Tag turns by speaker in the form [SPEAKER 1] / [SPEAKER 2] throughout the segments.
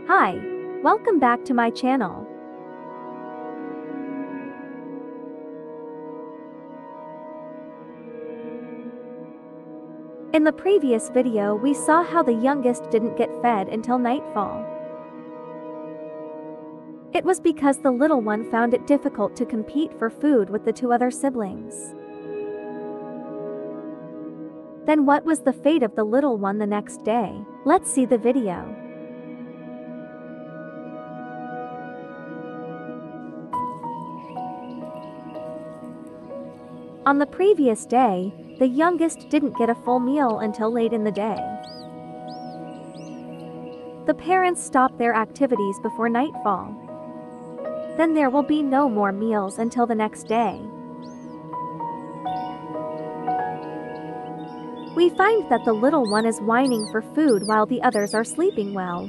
[SPEAKER 1] Hi, welcome back to my channel. In the previous video we saw how the youngest didn't get fed until nightfall. It was because the little one found it difficult to compete for food with the two other siblings. Then what was the fate of the little one the next day? Let's see the video. On the previous day, the youngest didn't get a full meal until late in the day. The parents stopped their activities before nightfall. Then there will be no more meals until the next day. We find that the little one is whining for food while the others are sleeping well.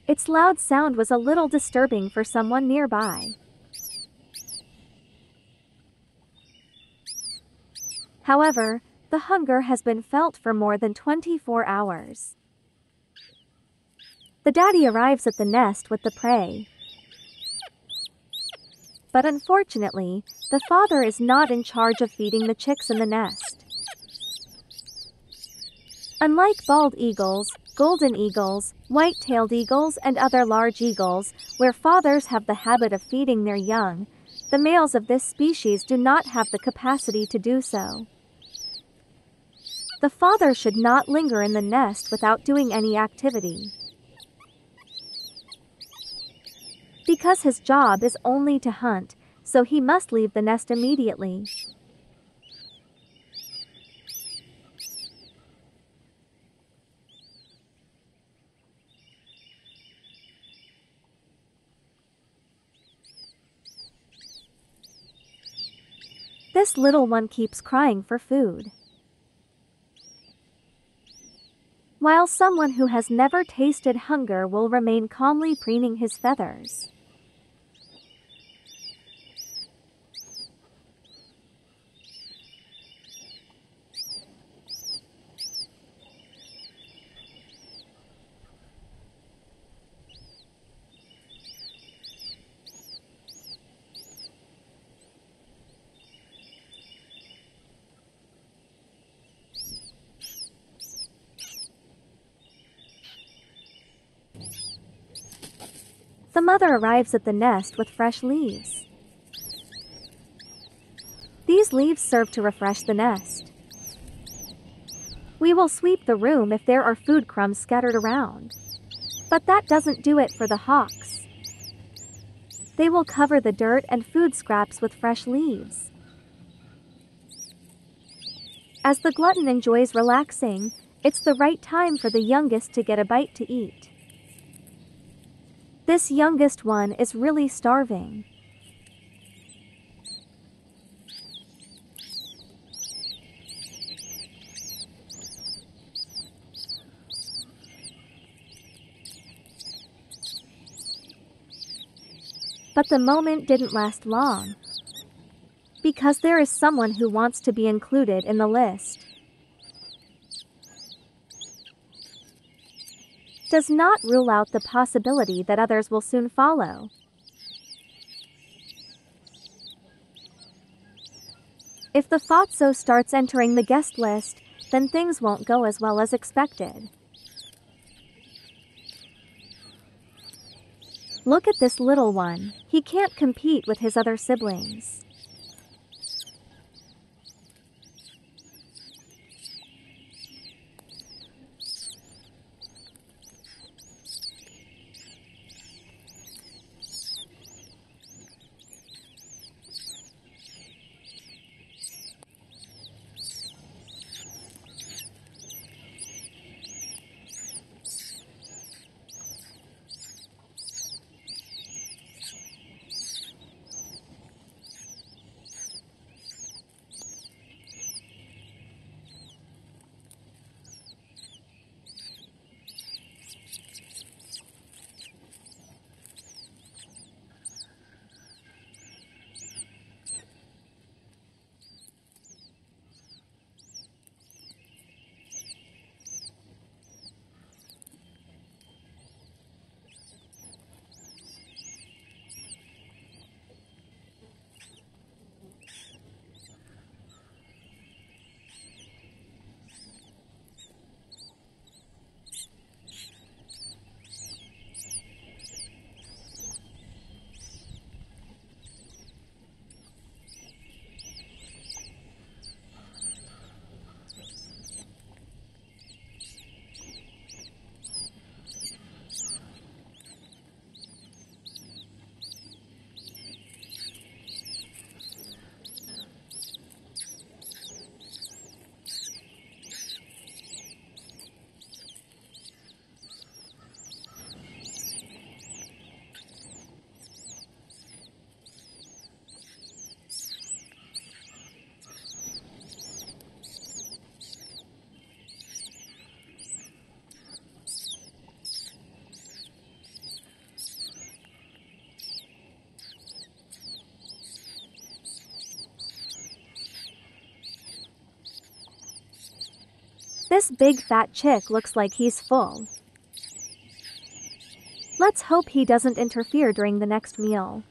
[SPEAKER 1] Its loud sound was a little disturbing for someone nearby. However, the hunger has been felt for more than 24 hours. The daddy arrives at the nest with the prey. But unfortunately, the father is not in charge of feeding the chicks in the nest. Unlike bald eagles, golden eagles, white-tailed eagles and other large eagles, where fathers have the habit of feeding their young, the males of this species do not have the capacity to do so. The father should not linger in the nest without doing any activity, because his job is only to hunt, so he must leave the nest immediately. This little one keeps crying for food. While someone who has never tasted hunger will remain calmly preening his feathers. The mother arrives at the nest with fresh leaves. These leaves serve to refresh the nest. We will sweep the room if there are food crumbs scattered around. But that doesn't do it for the hawks. They will cover the dirt and food scraps with fresh leaves. As the glutton enjoys relaxing, it's the right time for the youngest to get a bite to eat. This youngest one is really starving. But the moment didn't last long, because there is someone who wants to be included in the list. Does not rule out the possibility that others will soon follow. If the fatso starts entering the guest list, then things won't go as well as expected. Look at this little one, he can't compete with his other siblings. This big fat chick looks like he's full. Let's hope he doesn't interfere during the next meal.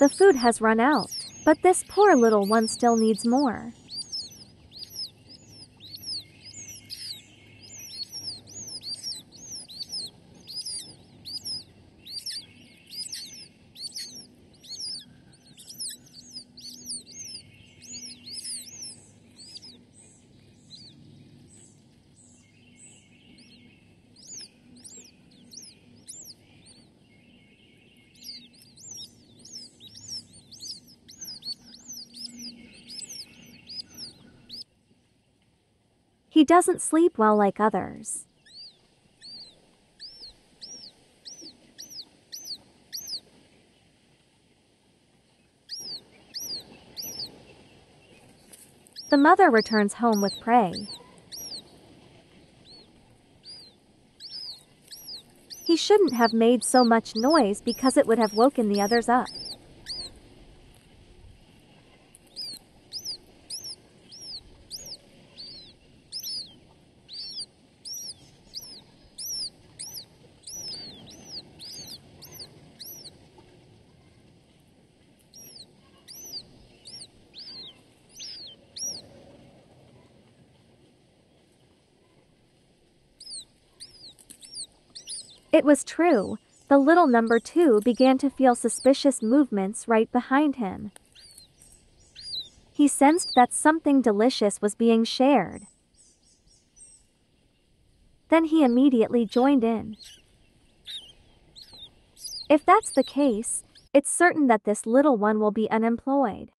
[SPEAKER 1] The food has run out, but this poor little one still needs more. He doesn't sleep well like others. The mother returns home with prey. He shouldn't have made so much noise because it would have woken the others up. It was true. The little number 2 began to feel suspicious movements right behind him. He sensed that something delicious was being shared. Then he immediately joined in. If that's the case, it's certain that this little one will be unemployed.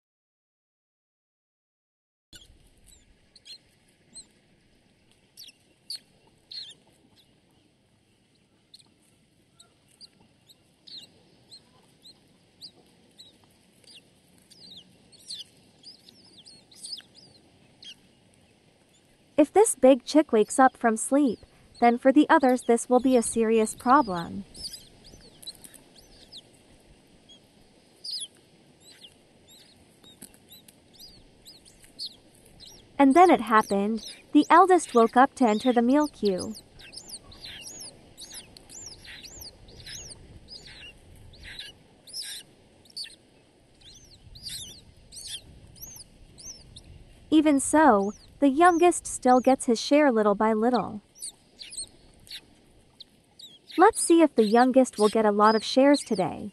[SPEAKER 1] If this big chick wakes up from sleep, then for the others this will be a serious problem. And then it happened. The eldest woke up to enter the meal queue. Even so, the youngest still gets his share little by little. Let's see if the youngest will get a lot of shares today.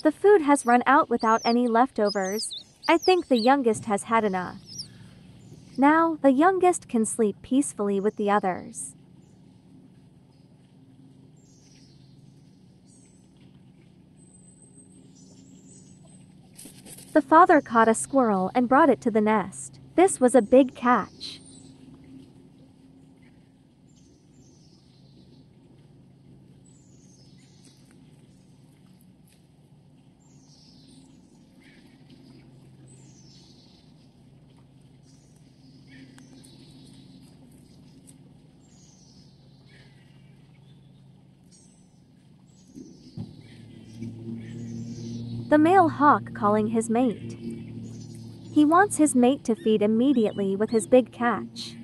[SPEAKER 1] The food has run out without any leftovers. I think the youngest has had enough. Now, the youngest can sleep peacefully with the others. The father caught a squirrel and brought it to the nest. This was a big catch. The male hawk calling his mate. He wants his mate to feed immediately with his big catch.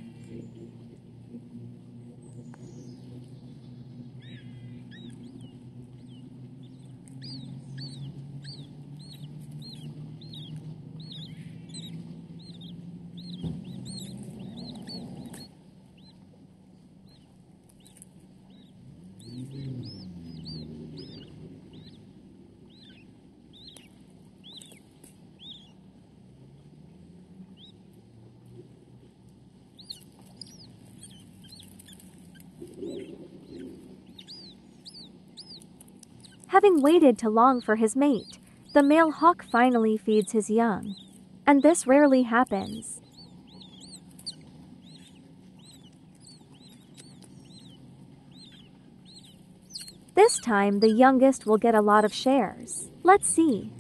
[SPEAKER 1] Having waited too long for his mate, the male hawk finally feeds his young. And this rarely happens. This time the youngest will get a lot of shares. Let's see.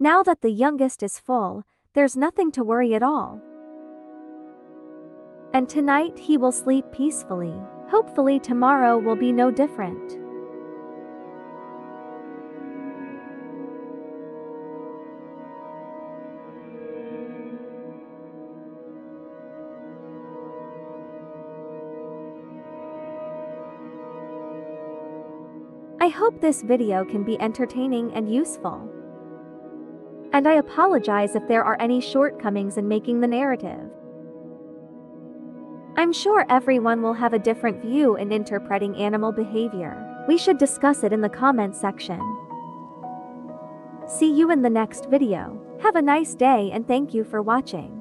[SPEAKER 1] Now that the youngest is full, there's nothing to worry at all. And tonight he will sleep peacefully. Hopefully tomorrow will be no different. I hope this video can be entertaining and useful. And I apologize if there are any shortcomings in making the narrative. I'm sure everyone will have a different view in interpreting animal behavior. We should discuss it in the comments section. See you in the next video. Have a nice day and thank you for watching.